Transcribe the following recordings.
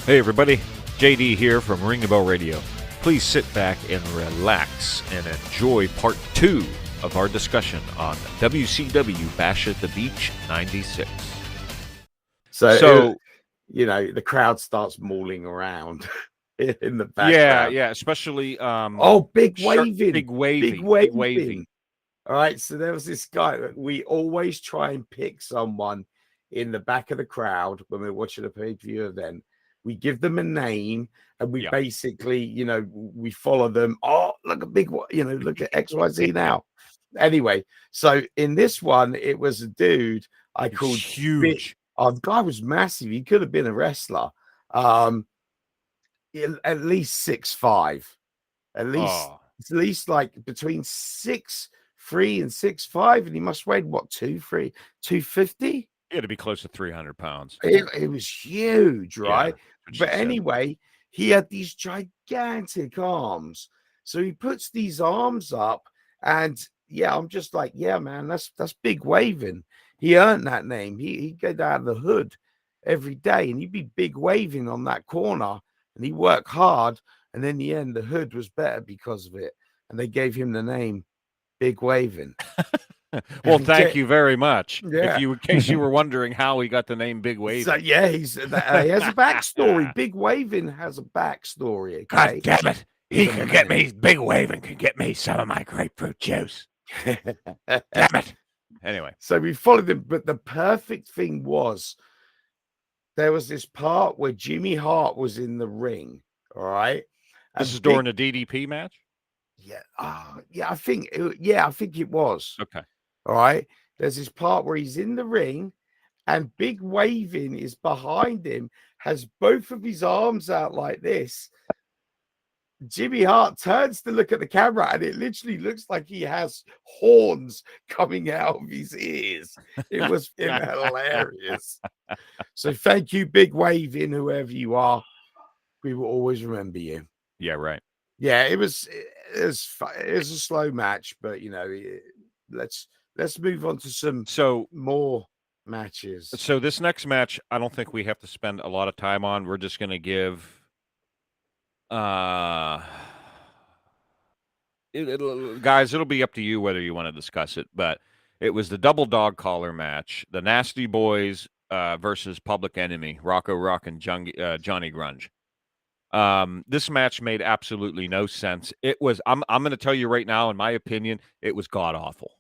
Hey everybody, JD here from Ring the Bell Radio. Please sit back and relax and enjoy part 2 of our discussion on WCW Bash at the Beach 96. So the crowd starts mauling around in the background. Yeah, especially Big waving. Big wavy. Big waving. All right, so there was this guy. We always try and pick someone in the back of the crowd when we're watching a pay-per-view event. We give them a name and we basically, we follow them. Oh, look at look at XYZ now. Anyway, so in this one, it was a dude I called huge. The guy was massive. He could have been a wrestler. At least 6'5". At least like between 6'3" and 6'5", and he must weigh what, 250? It had to be close to 300 pounds. It was huge, right? Yeah, but anyway, he had these gigantic arms. So he puts these arms up, and I'm just like, yeah, man, that's big waving. He earned that name. He'd go down the hood every day, and he'd be big waving on that corner, and he worked hard. And in the end, the hood was better because of it, and they gave him the name Big Waving. Well, thank you very much. Yeah. In case you were wondering how he got the name Big Waving. So, he has a backstory. Big Waving has a backstory. God Okay? damn it. Big Waving can get me some of my grapefruit juice. Damn it. Anyway. So we followed him, but the perfect thing was there was this part where Jimmy Hart was in the ring, all right? This is during a DDP match? Yeah. I think it was. Okay. All right. There's this part where he's in the ring and Big Waving is behind him, has both of his arms out like this. Jimmy Hart turns to look at the camera and it literally looks like he has horns coming out of his ears. It was hilarious. So thank you, Big Waving, whoever you are. We will always remember you. Yeah, right. Yeah, it was a slow match, but let's move on to some more matches. So this next match, I don't think we have to spend a lot of time on. We're just going to give guys, it'll be up to you whether you want to discuss it, but it was the double dog collar match, the Nasty Boys versus Public Enemy, Rocco Rock and Johnny Grunge. This match made absolutely no sense. It was, I'm going to tell you right now, in my opinion, it was god awful.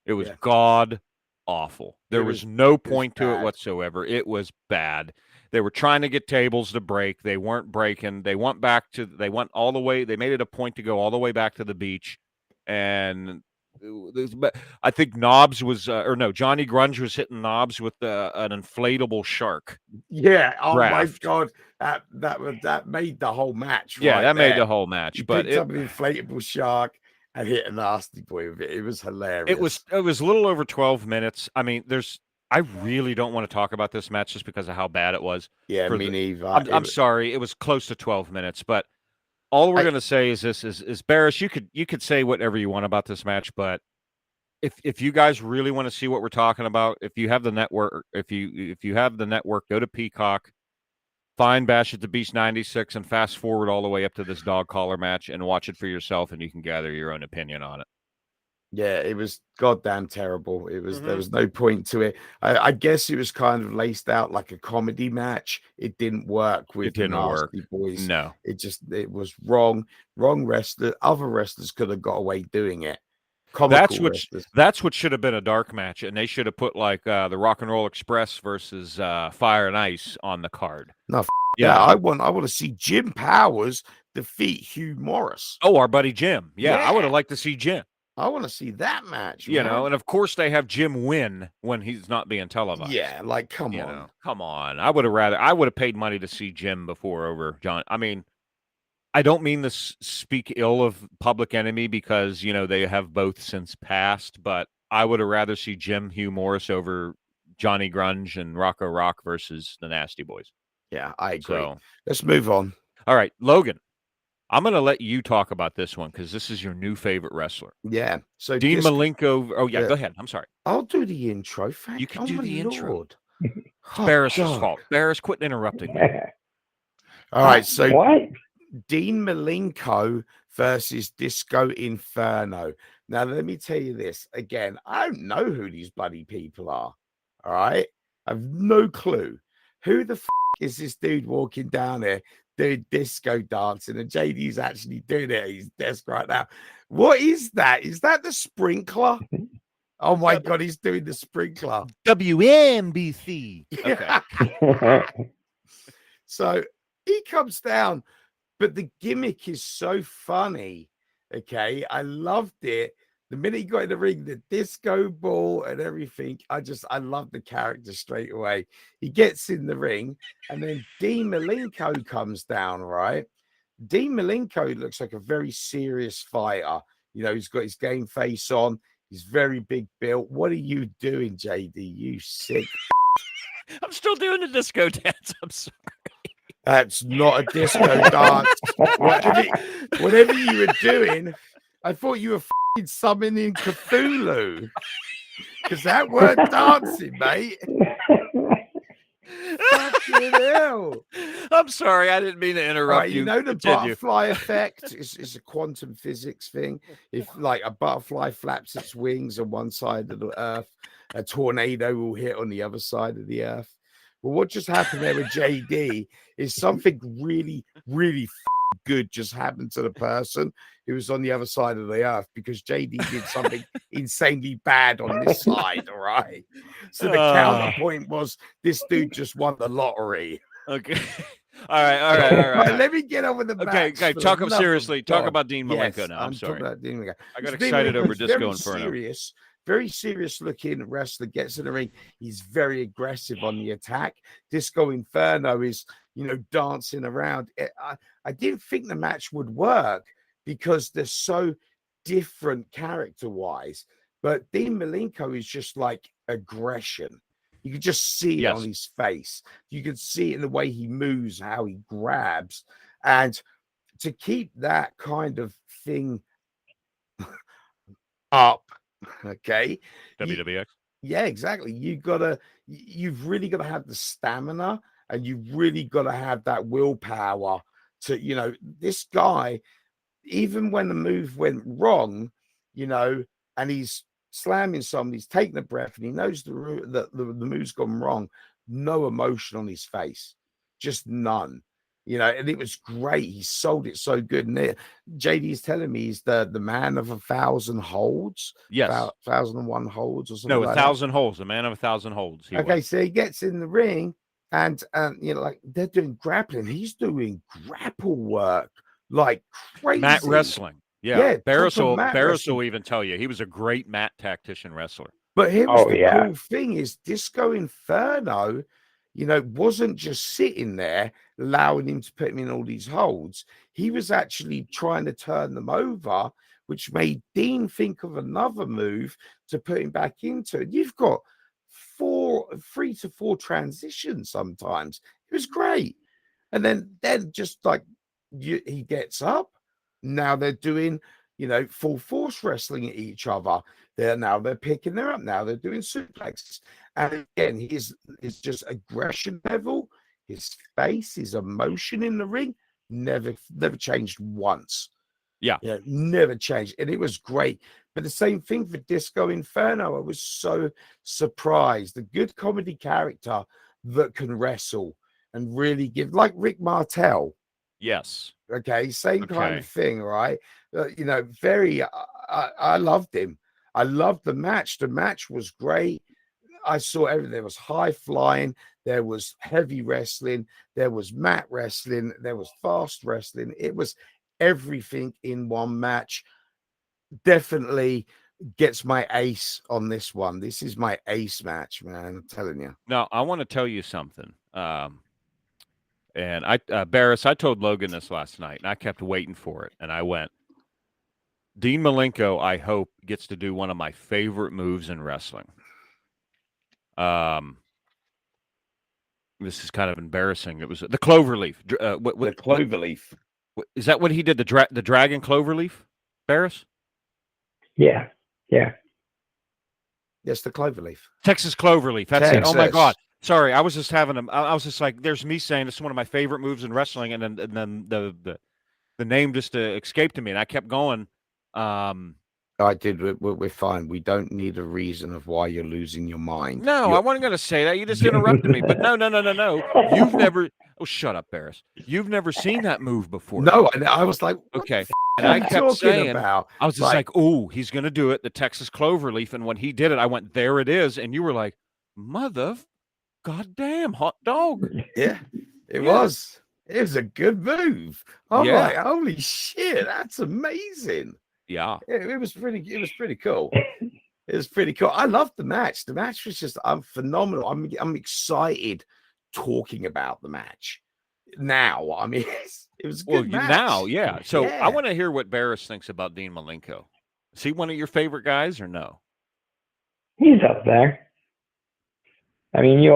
It was god awful. There was no point to it whatsoever. It was bad. They were trying to get tables to break. They weren't breaking. They went all the way. They made it a point to go all the way back to the beach. And I think Knobs was, Johnny Grunge was hitting Knobs with an inflatable shark. Yeah. Oh my God. That made the whole match. Yeah, that made the whole match. But picked up an inflatable shark and hit a Nasty Boy with it. It was hilarious. It was a little over 12 minutes. I mean, I really don't want to talk about this match just because of how bad it was. Yeah, me neither. I'm sorry. It was close to 12 minutes, but all we're going to say is this is Barris, you could say whatever you want about this match, but if you guys really want to see what we're talking about, if you have the network, if you have the network, go to Peacock, find Bash at the Beach 96 and fast forward all the way up to this dog collar match and watch it for yourself and you can gather your own opinion on it. Yeah, it was goddamn terrible. It was There was no point to it. I guess it was kind of laced out like a comedy match. It didn't work with the Nasty Boys. No, it was wrong. Wrong wrestler. Other wrestlers could have got away doing it. That's what should have been a dark match, and they should have put like the Rock and Roll Express versus Fire and Ice on the card. No, I want to see Jim Powers defeat Hugh Morris. Oh, our buddy Jim. Yeah. I would have liked to see Jim. I want to see that match, man. And of course they have Jim win when he's not being televised. Yeah, like come on. Come on. I would have paid money to see Jim over John. I mean, I don't mean to speak ill of Public Enemy because, they have both since passed, but I would have rather see Jim Hugh Morris over Johnny Grunge and Rocco Rock versus the Nasty Boys. Yeah, I agree. So, let's move on. All right, Logan. I'm going to let you talk about this one because this is your new favorite wrestler. Yeah. So Dean Malenko. Oh, yeah. Go ahead. I'm sorry. I'll do the intro. You can do the intro. It's Barris's fault. Barris, quit interrupting me. All right, so what? Dean Malenko versus Disco Inferno. Now, let me tell you this again. I don't know who these bloody people are. All right, I've no clue. Who the is this dude walking down there doing disco dancing? And JD's actually doing it at his desk right now. What is that? Is that the sprinkler? Oh my God, he's doing the sprinkler. WNBC. Okay. So he comes down, but the gimmick is so funny. Okay. I loved it. The minute he got in the ring, the disco ball and everything, I love the character straight away. He gets in the ring, and then Dean Malenko comes down, right? Dean Malenko looks like a very serious fighter. You know, he's got his game face on. He's very big built. What are you doing, JD? You sick. I'm still doing the disco dance. I'm sorry. That's not a disco dance. Whatever you were doing, I thought you were summoning Cthulhu. Because that weren't dancing, mate. Fucking hell. I'm sorry. I didn't mean to interrupt Right, you. You know the Continue. butterfly effect? It's a quantum physics thing. If like a butterfly flaps its wings on one side of the earth, a tornado will hit on the other side of the earth. Well, what just happened there with JD is something really, really good just happened to the person who was on the other side of the earth because JD did something insanely bad on this side. All right. So the counterpoint was this dude just won the lottery. Okay. All right. Let me get over the match. Okay. Talk about seriously. Talk about Dean Malenko now. I'm sorry. About Dean Malenko. I got excited over Disco Inferno. Very serious looking wrestler, gets in the ring. He's very aggressive on the attack. Disco Inferno is, dancing around. I didn't think the match would work because they're so different character-wise. But Dean Malenko is just like aggression. You could just see it on his face. You could see it in the way he moves, how he grabs. And to keep that kind of thing up, okay. WWX. Yeah, exactly. You've really got to have the stamina and you've really got to have that willpower to, this guy, even when the move went wrong, and he's slamming someone, he's taking a breath and he knows the move's gone wrong. No emotion on his face, just none. And it was great. He sold it so good. And JD is telling me he's the man of 1,000 holds. Yes. 1,001 holds or something. No, like 1,000 holds. The man of 1,000 holds. So he gets in the ring and like they're doing grappling. He's doing grapple work like crazy. Mat wrestling. Yeah. Barris wrestling. will even tell you he was a great mat tactician wrestler. But here was the cool thing is Disco Inferno, wasn't just sitting there allowing him to put him in all these holds. He was actually trying to turn them over, which made Dean think of another move to put him back into. You've got 3 to 4 transitions sometimes. It was great. And then just like he gets up. Now they're doing, full force wrestling at each other. They're picking them up. Now they're doing suplexes. And again, his just aggression level, his face, his emotion in the ring, never changed once. Yeah. Never changed. And it was great. But the same thing for Disco Inferno. I was so surprised. A good comedy character that can wrestle and really give, like Rick Martel. Yes. Okay. Same kind of thing, right? I loved him. I loved the match. The match was great. I saw everything. There was high flying. There was heavy wrestling. There was mat wrestling. There was fast wrestling. It was everything in one match. Definitely gets my ace on this one. This is my ace match, man. I'm telling you. Now, I want to tell you something. And Barris, I told Logan this last night, and I kept waiting for it. And I went, Dean Malenko, I hope, gets to do one of my favorite moves in wrestling. This is kind of embarrassing. It was the cloverleaf. The cloverleaf. Is that what he did? The dragon cloverleaf, Barris? Yeah. Yes, the cloverleaf. Texas cloverleaf. That's it. Oh my God. Sorry, I was just having a. I was just like, there's me saying it's one of my favorite moves in wrestling, and then the name just escaped to me, and I kept going. Um, I did. We're fine. We don't need a reason of why you're losing your mind. no, I wasn't going to say that. You just interrupted me. But no, no, no, no, no. You've never. Oh, shut up, Barris. You've never seen that move before. No, and I was like, what Okay. the And are I you kept talking saying, about? I was just like, oh, he's going to do it. The Texas Cloverleaf. And when he did it, I went, there it is. And you were like, mother goddamn hot dog. Yeah, it Yeah. was. It was a good move. I'm Yeah. like, holy shit, that's amazing. Yeah. It was pretty. It was pretty cool. It was pretty cool. I loved the match. The match was just phenomenal. I'm excited talking about the match now. I mean, it was a Well, good match. now, yeah. So I Yeah. want to hear what Barris thinks about Dean Malenko. Is he one of your favorite guys or no? He's up there. I mean, you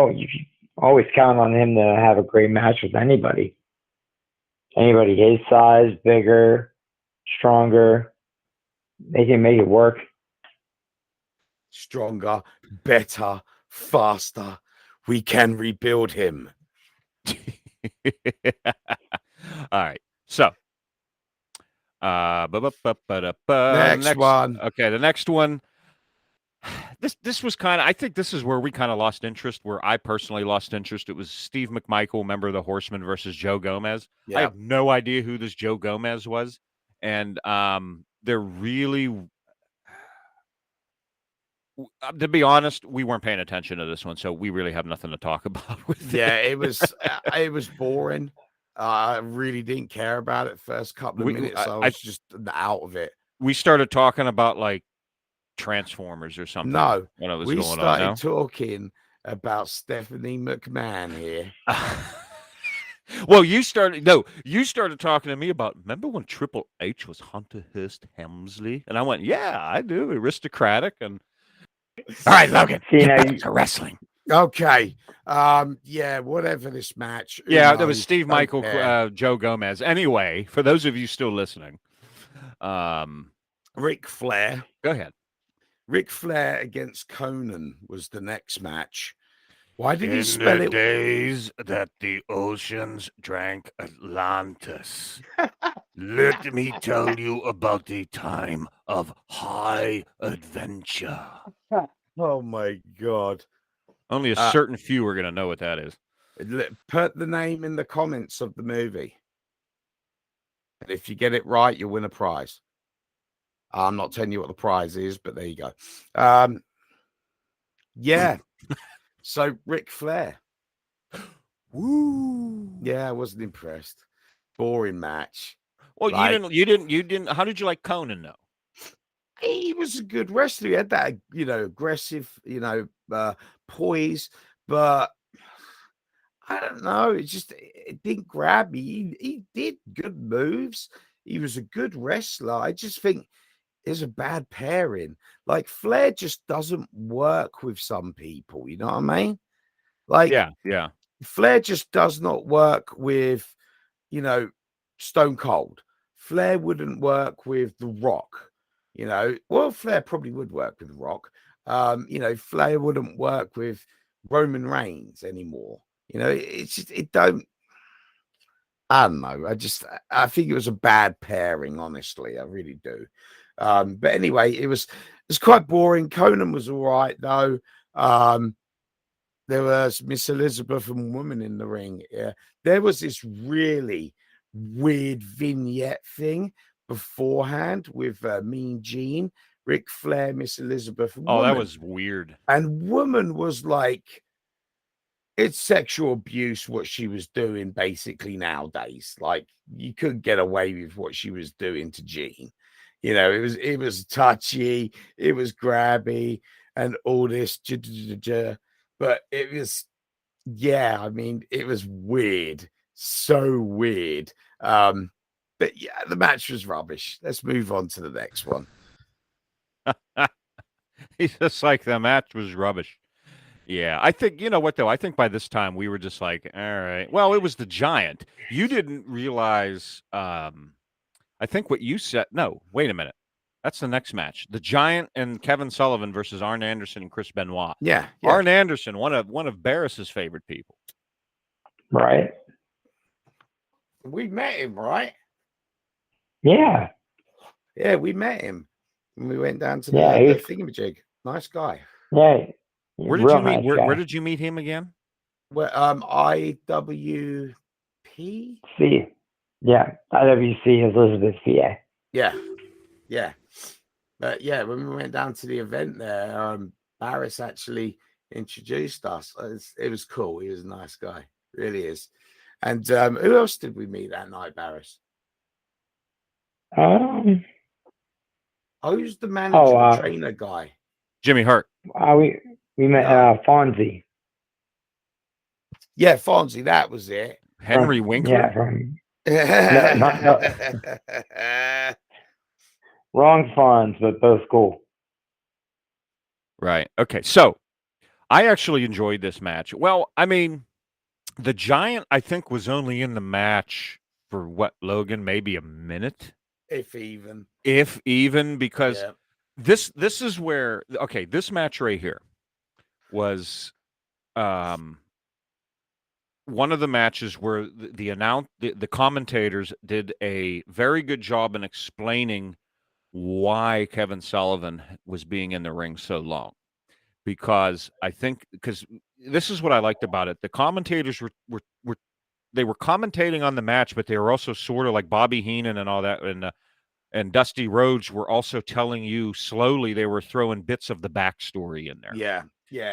always count on him to have a great match with anybody. Anybody his size, bigger, stronger, they can make it work. Stronger, better, faster. We can rebuild him. All right. So, Next one. Okay, the next one. This was kind of. I think this is where we kind of lost interest. Where I personally lost interest. It was Steve McMichael, member of the Horsemen, versus Joe Gomez. Yeah. I have no idea who this Joe Gomez was, and they're really. To be honest, we weren't paying attention to this one, so we really have nothing to talk about with Yeah, it. it was boring. I really didn't care about it first couple of minutes. I was just out of it. We started talking about like Transformers or something. No, when it was we going started on talking about Stephanie McMahon here. Well, you started talking to me about, remember when Triple H was Hunter Hearst Helmsley? And I went, yeah, I do. Aristocratic. And all right, Logan, See, get now back to wrestling. Okay. Yeah, whatever this match. Yeah, that was Steve Don't Michael, care. Joe Gomez. Anyway, for those of you still listening, Ric Flair. go ahead. Ric Flair against Conan was the next match. Why did he In spell the it? days that the oceans drank Atlantis, let me tell you about a time of high adventure. Oh my god. Only a certain few are going to know what that is. Put the name in the comments of the movie. And if you get it right, you'll win a prize. I'm not telling you what the prize is, but there you go. Yeah. So Ric Flair. Woo. Yeah, I wasn't impressed. Boring match. Well, Like- you didn't. How did you like Conan though? He was a good wrestler. He had that, aggressive, poise, but I don't know. It didn't grab me. He did good moves. He was a good wrestler. I just think it's a bad pairing. Like Flair just doesn't work with some people. You know what I mean? Like, Yeah. Flair just does not work with, Stone Cold. Flair wouldn't work with The Rock. Well, Flair probably would work with The Rock. Flair wouldn't work with Roman Reigns anymore. It's just, I don't know. I think it was a bad pairing, honestly. I really do. But anyway, it was quite boring. Conan was all right, though. There was Miss Elizabeth and Woman in the ring. Yeah. There was this really weird vignette thing beforehand with Mean Gene, Ric Flair, Miss Elizabeth. And Oh, that Woman. was weird. And Woman was like, it's sexual abuse what she was doing basically nowadays. Like, you couldn't get away with what she was doing to Gene. It was touchy, it was grabby, and all this. But it was, yeah, I mean, it was weird, so weird. But yeah, the match was rubbish. Let's move on to the next one. He's just like, the match was rubbish. Yeah, I think, you know what, though? I think by this time we were just like, all right. Well, it was the Giant. You didn't realize, I think what you said. No, wait a minute. That's the next match. The Giant and Kevin Sullivan versus Arn Anderson and Chris Benoit. Yeah. Arn Anderson, one of Barris's favorite people. Right. We met him, right? Yeah. Yeah, we met him. And we went down to Yeah, the thingamajig. Nice guy. Yeah. Where did you meet? Where did you meet him again? Well, IWP. C. Yeah, IWC Elizabeth, PA. Yeah. But yeah, when we went down to the event there, Barris actually introduced us. It was cool. He was a nice guy, really is. And who else did we meet that night, Barris? Who's the manager, trainer guy? Jimmy Hart. We met Fonzie. Yeah, Fonzie. That was it. Henry Winkler. Yeah, no. Wrong Fonz, but both cool. Right. Okay. So I actually enjoyed this match. Well, I mean, the Giant, I think, was only in the match for what, Logan, maybe a minute, if even, because this is where, okay, this match right here was one of the matches where the commentators did a very good job in explaining why Kevin Sullivan was being in the ring so long. Because this is what I liked about it. The commentators were commentating on the match, but they were also sort of like Bobby Heenan and all that, and Dusty Rhodes were also telling you slowly. They were throwing bits of the backstory in there. Yeah.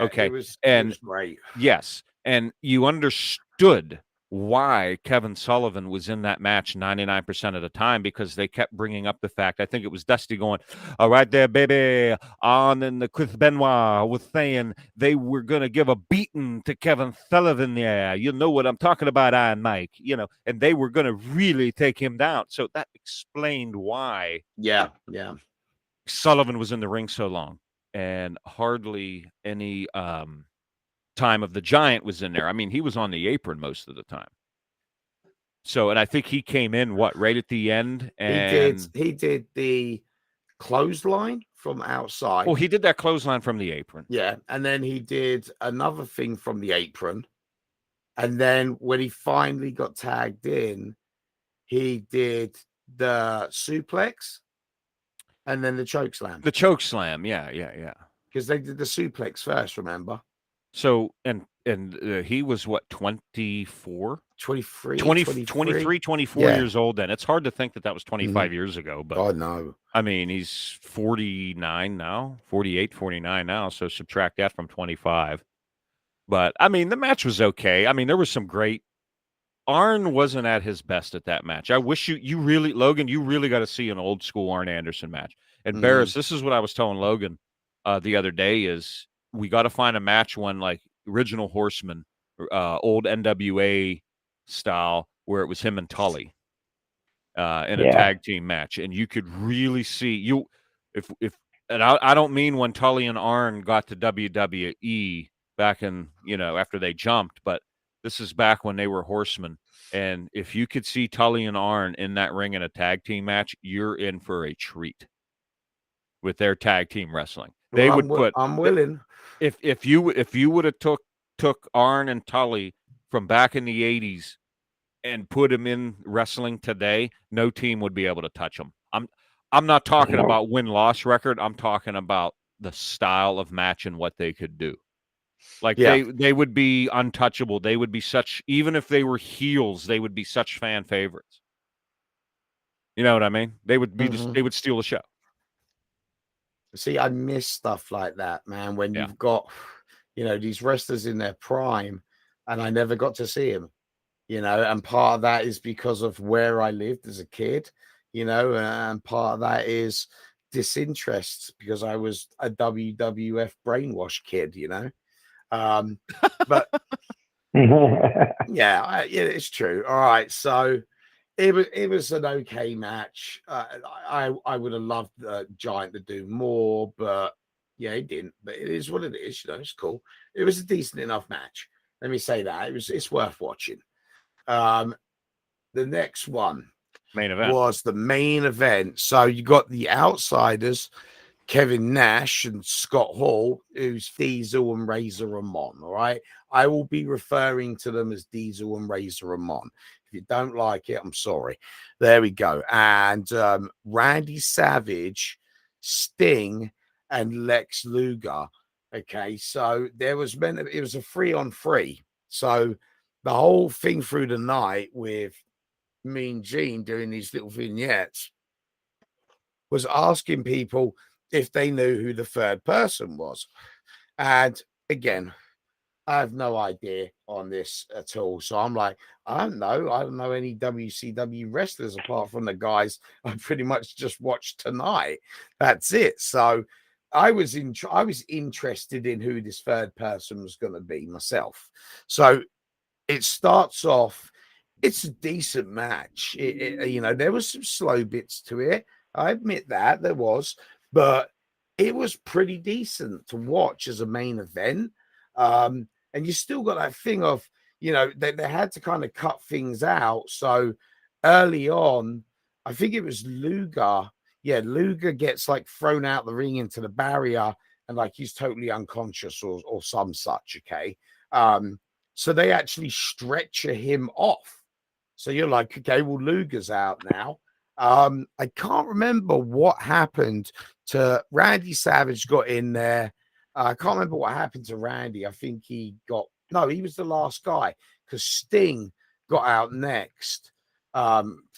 Okay. It was great. Yes, and you understood why Kevin Sullivan was in that match 99% of the time, because they kept bringing up the fact, I think it was Dusty going, all right there, baby, on and the Chris Benoit was saying they were going to give a beating to Kevin Sullivan there. You know what I'm talking about, Iron Mike, and they were going to really take him down. So that explained why Sullivan was in the ring so long, and hardly any time of the Giant was in there. I mean, he was on the apron most of the time. So, and I think he came in right at the end, and he did the clothesline from outside. Well, he did that clothesline from the apron. Yeah, and then he did another thing from the apron, and then when he finally got tagged in, he did the suplex, and then the choke slam. The choke slam, yeah. Because they did the suplex first, remember? So, and he was what, 24? 23, 24 years old then. It's hard to think that was 25 years ago, but God, no. I mean, he's 49 now, 48, 49 now, so subtract that from 25. But I mean, the match was okay. I mean, there was some great. Arn wasn't at his best at that match. I wish you really, Logan, you really got to see an old school Arn Anderson match. And Barris, this is what I was telling Logan the other day, is we got to find a match when, like, Original Horseman, old NWA style, where it was him and Tully in a tag team match, and you could really see and I don't mean when Tully and Arn got to WWE back in, after they jumped, but this is back when they were Horsemen. And if you could see Tully and Arn in that ring in a tag team match, you're in for a treat with their tag team wrestling. They would put. I'm willing. If you would have took Arn and Tully from back in the 80s and put them in wrestling today, no team would be able to touch them. I'm not talking about win-loss record. I'm talking about the style of match and what they could do. Like they would be untouchable. They would be even if they were heels, they would be such fan favorites. You know what I mean? They would be they would steal the show. See, I miss stuff like that, man. When you've got, these wrestlers in their prime, and I never got to see them, and part of that is because of where I lived as a kid, and part of that is disinterest because I was a WWF brainwash kid, but yeah, it's true. All right, so it was an okay match. I would have loved Giant to do more, but yeah, he didn't. But it is what it is. It's cool. It was a decent enough match. Let me say that it's worth watching. The next one, Main event. was the main event. So you got the outsiders, Kevin Nash and Scott Hall, who's Diesel and Razor Ramon. All right. I will be referring to them as Diesel and Razor Ramon. If you don't like it, I'm sorry. There we go. And Randy Savage, Sting, and Lex Luger. Okay. So it was a 3-on-3. So the whole thing through the night with Mean Gene doing these little vignettes was asking people if they knew who the third person was. And again, I have no idea on this at all. So I'm like, I don't know. I don't know any WCW wrestlers apart from the guys I pretty much just watched tonight. That's it. So I was interested in who this third person was going to be myself. So it starts off. It's a decent match. There was some slow bits to it. I admit that there was, but it was pretty decent to watch as a main event. And you still got that thing of, they had to kind of cut things out. So early on, I think it was Luger. Yeah, Luger gets like thrown out the ring into the barrier and like he's totally unconscious or some such. Okay. So they actually stretcher him off. So you're like, okay, well, Luger's out now. I can't remember what happened to Randy Savage got in there. I can't remember what happened to Randy. I think he was the last guy because Sting got out next.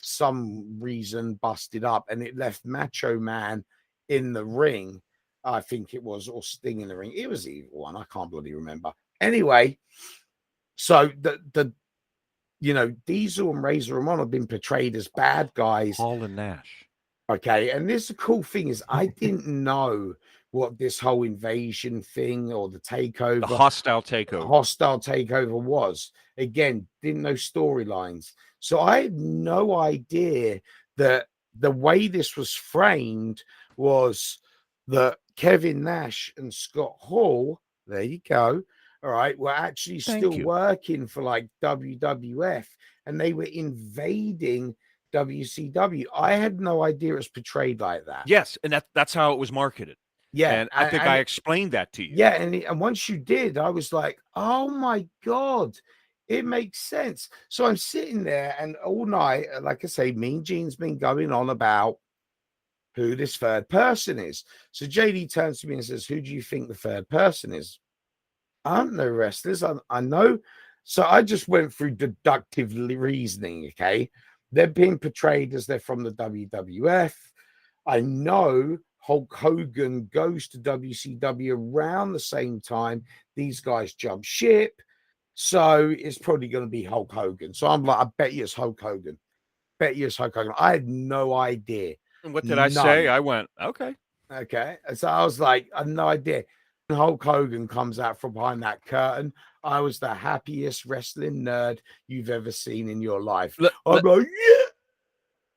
Some reason busted up and it left Macho Man in the ring. I think it was, or Sting in the ring. It was either one. I can't bloody remember. Anyway, so the Diesel and Razor Ramon have been portrayed as bad guys. Hall and Nash. Okay, and this cool thing is I didn't know what this whole invasion thing or the takeover, The hostile takeover was. Again, didn't know storylines. So I had no idea that the way this was framed was that Kevin Nash and Scott Hall, there you go, all right, were actually still working for like WWF and they were invading WCW. I had no idea it was portrayed like that. Yes, and that's how it was marketed. Yeah, and I think I explained that to you. Yeah, and once you did, I was like, oh my God, it makes sense. So I'm sitting there and all night, like I say, Mean Gene's been going on about who this third person is. So JD turns to me and says, who do you think the third person is? I don't know wrestlers. I know. So I just went through deductive reasoning. Okay. They're being portrayed as they're from the WWF. I know Hulk Hogan goes to WCW around the same time these guys jump ship. So it's probably going to be Hulk Hogan. So I'm like, I bet you it's Hulk Hogan. I had no idea. And what did I say? I went, okay. Okay. So I was like, I had no idea. Hulk Hogan comes out from behind that curtain. I was the happiest wrestling nerd you've ever seen in your life. I'm like, yeah.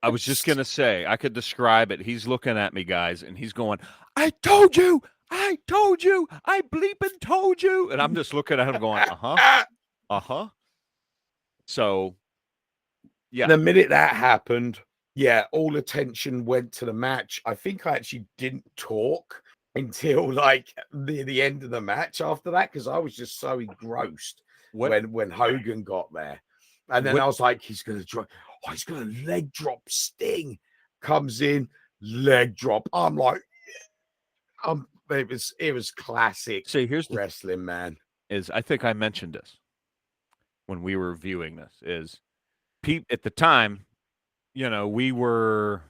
I was just going to say, I could describe it. He's looking at me, guys, and he's going, I told you, I bleeping told you. And I'm just looking at him going, uh-huh. So, yeah. The minute that happened, yeah, all attention went to the match. I think I actually didn't talk until like the end of the match after that because I was just so engrossed when Hogan got there. And then I was like, he's gonna leg drop Sting. Comes in, leg drop. I'm like, it was classic. See, here's the wrestling, man. I think I mentioned this when we were viewing this, is at the time, we were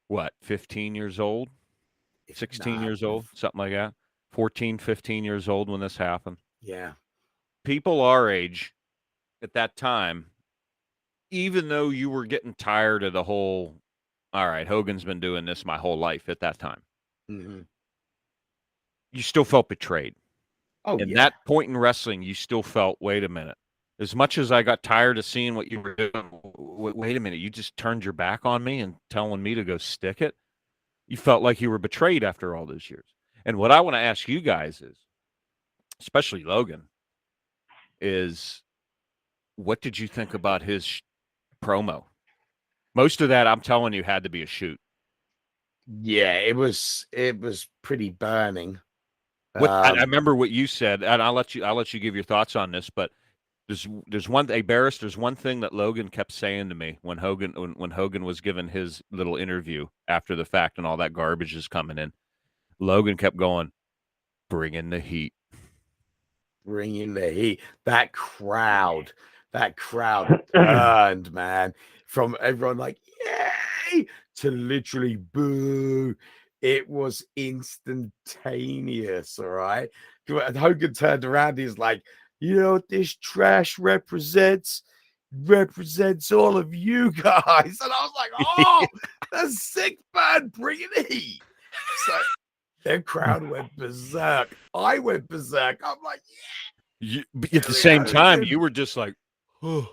what, 15 years old? 16 years old, something like that. 14, 15 years old when this happened. Yeah. People our age at that time, even though you were getting tired of the whole, all right, Hogan's been doing this my whole life at that time, you still felt betrayed. Oh, and that point in wrestling, you still felt, wait a minute. As much as I got tired of seeing what you were doing, wait a minute, you just turned your back on me and telling me to go stick it? You felt like you were betrayed after all those years. And what I want to ask you guys is, especially Logan, is what did you think about his promo Most of that, I'm telling you, had to be a shoot. Yeah, it was pretty burning. What I remember what you said, and I'll let you give your thoughts on this, but there's one Barris, there's one thing that Logan kept saying to me when Hogan was given his little interview after the fact and all that garbage is coming in. Logan kept going, bring in the heat. Bring in the heat. That crowd burned, man. From everyone like, yay, to literally boo. It was instantaneous, all right? Hogan turned around, he's like, you know what this trash represents? Represents all of you guys. And I was like, oh, that's sick, man. Bring in the heat. So their crowd went berserk. I went berserk. I'm like, But at the same time, you were just like, oh.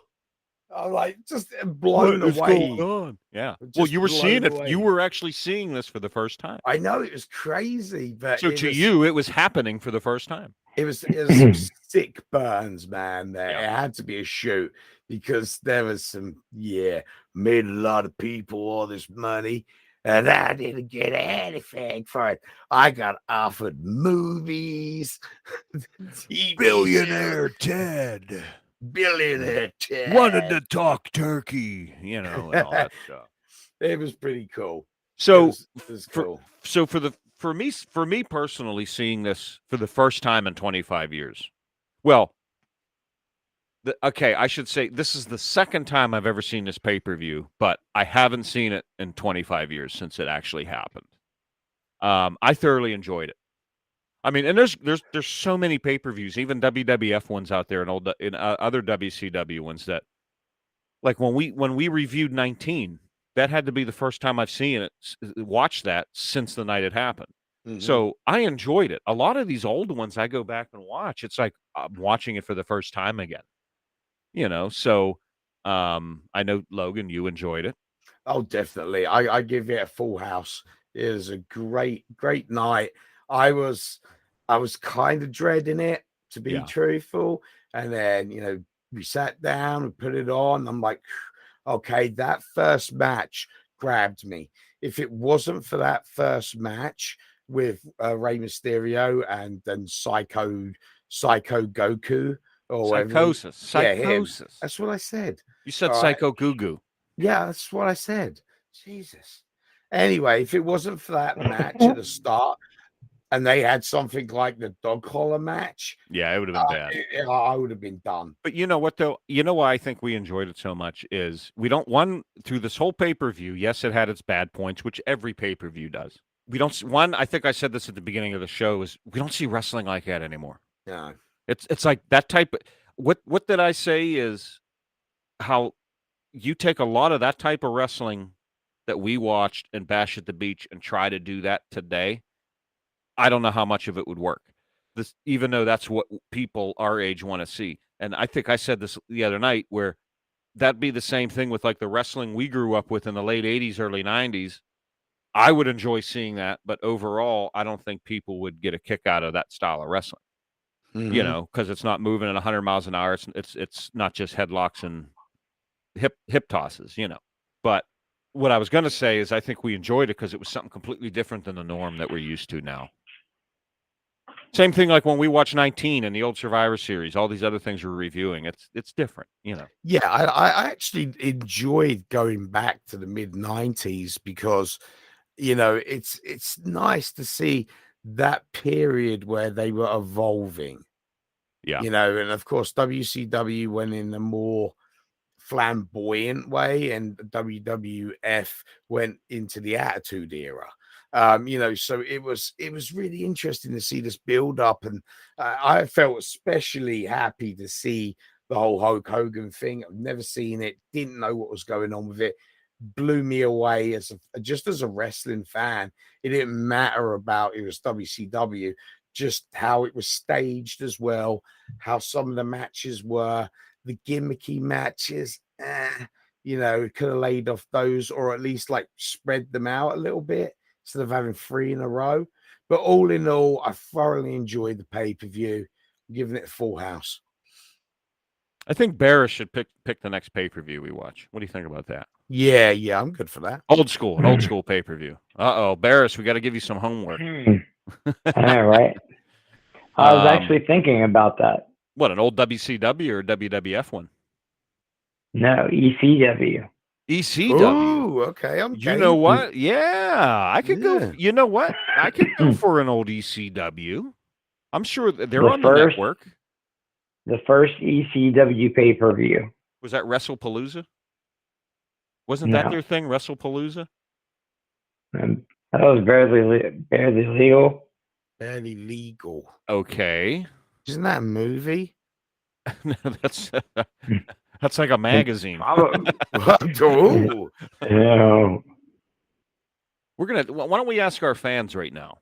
I'm like just blown what is away. going on? Yeah. Just Well, you were seeing it. away. You were actually seeing this for the first time. I know it was crazy, but so to you, it was happening for the first time. It was some sick burns, man. There, Yeah. it had to be a shoot because there was some, made a lot of people all this money, and I didn't get anything for it. I got offered movies, TV Billionaire shows, Ted. Billionaire Ted wanted to talk turkey, and all that stuff. It was pretty cool. So it was cool. For me personally, seeing this for the first time in 25 years. Well, I should say this is the second time I've ever seen this pay-per-view, but I haven't seen it in 25 years since it actually happened. I thoroughly enjoyed it. I mean, and there's so many pay-per-views, even WWF ones out there, and other WCW ones that, like when we reviewed 19, that had to be the first time I've seen it, watched that since the night it happened. Mm-hmm. So I enjoyed it. A lot of these old ones I go back and watch. It's like I'm watching it for the first time again. So I know, Logan, you enjoyed it. Oh, definitely. I give it a full house. It was a great night. I was kind of dreading it, to be truthful. And then, we sat down and put it on. I'm like, okay, that first match grabbed me. If it wasn't for that first match with Rey Mysterio and then Psycho Goku or Psychosis. Psychosis. That's what I said. You said Psycho Goo Goo. Yeah, that's what I said. Jesus. Anyway, if it wasn't for that match at the start, and they had something like the dog collar match, it would have been bad. I would have been done. But you know what, though? You know why I think we enjoyed it so much is through this whole pay-per-view, yes, it had its bad points, which every pay-per-view does. We don't, I think I said this at the beginning of the show, is we don't see wrestling like that anymore. No. It's like that type of, what did I say is how you take a lot of that type of wrestling that we watched and Bash at the Beach and try to do that today. I don't know how much of it would work. Even though that's what people our age want to see. And I think I said this the other night, where that'd be the same thing with like the wrestling we grew up with in the late 80s, early 90s. I would enjoy seeing that, but overall, I don't think people would get a kick out of that style of wrestling. Mm-hmm. Because it's not moving at 100 miles an hour. It's not just headlocks and hip tosses, But what I was going to say is I think we enjoyed it because it was something completely different than the norm that we're used to now. Same thing like when we watch 19 and the old Survivor Series, all these other things we're reviewing. It's different, Yeah, I actually enjoyed going back to the mid-90s because, it's nice to see that period where they were evolving. Yeah. And of course, WCW went in a more flamboyant way, and WWF went into the Attitude Era. So it was really interesting to see this build up, and I felt especially happy to see the whole Hulk Hogan thing. I've never seen it, didn't know what was going on with it, blew me away just as a wrestling fan. It didn't matter about it was WCW, just how it was staged as well, how some of the matches were, the gimmicky matches. Could have laid off those, or at least like spread them out a little bit instead of having 3 in a row. But all in all, I thoroughly enjoyed the pay-per-view. I'm giving it a full house. I think Barris should pick the next pay-per-view we watch. What do you think about that? Yeah, I'm good for that. Old school pay-per-view. Uh-oh, Barris, we got to give you some homework. I know, right? I was actually thinking about that. What, an old WCW or WWF one? No, ECW. ECW. Ooh, okay. I'm You know what? Yeah, I could go. Yeah. You know what? I could go for an old ECW. I'm sure they're The on first- the network. The first ECW pay-per-view. Was that WrestlePalooza? Wasn't that No. their thing, WrestlePalooza? That was barely legal. Barely legal. Okay. Isn't that a movie? that's like a magazine. Ooh. No. Why don't we ask our fans right now?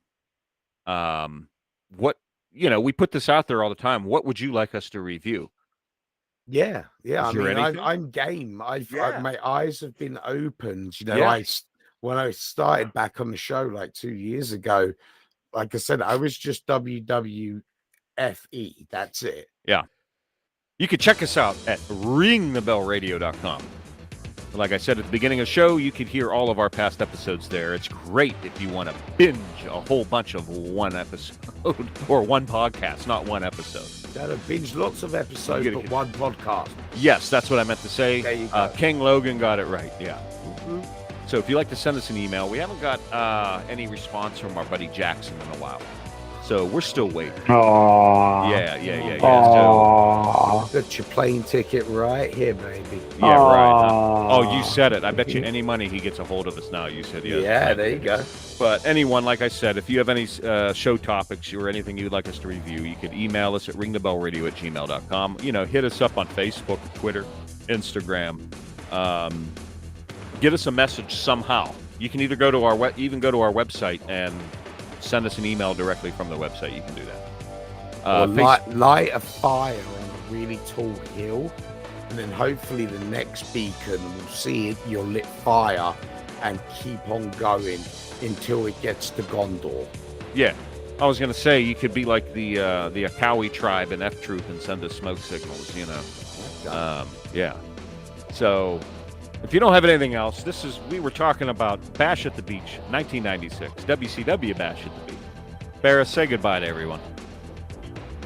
What, we put this out there all the time. What would you like us to review? Yeah. Is there anything? I'm game. Yeah. My eyes have been opened. Yeah. When I started back on the show like 2 years ago, like I said, I was just WWFE. That's it. Yeah. You can check us out at ringthebellradio.com. Like I said at the beginning of the show, you could hear all of our past episodes there. It's great if you want to binge a whole bunch of one episode or one podcast, not one episode. Gotta binge lots of episodes, but one podcast. Yes, that's what I meant to say. There you go. King Logan got it right. Yeah. So if you'd like to send us an email, we haven't got any response from our buddy Jackson in a while. So we're still waiting. Aww. Yeah. Aww. Got your plane ticket right here, baby. Yeah, right. Aww. Oh, you said it. I bet you any money he gets a hold of us now. You said yes. Yeah, there you go. But anyone, like I said, if you have any show topics or anything you'd like us to review, you can email us at ringthebellradio@gmail.com. Hit us up on Facebook, Twitter, Instagram. Get us a message somehow. You can either go to our website and send us an email directly from the website. You can do that. Or light a fire on a really tall hill, and then hopefully the next beacon will see your lit fire and keep on going until it gets to Gondor. Yeah. I was going to say, you could be like the Akawi tribe in F-Troop and send us smoke signals, Yeah. So, if you don't have anything else, we were talking about Bash at the Beach, 1996, WCW Bash at the Beach. Barris, say goodbye to everyone.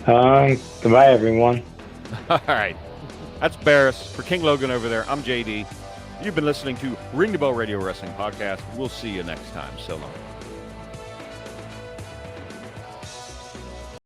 Goodbye, everyone. All right. That's Barris. For King Logan over there, I'm JD. You've been listening to Ring the Bell Radio Wrestling Podcast. We'll see you next time. So long.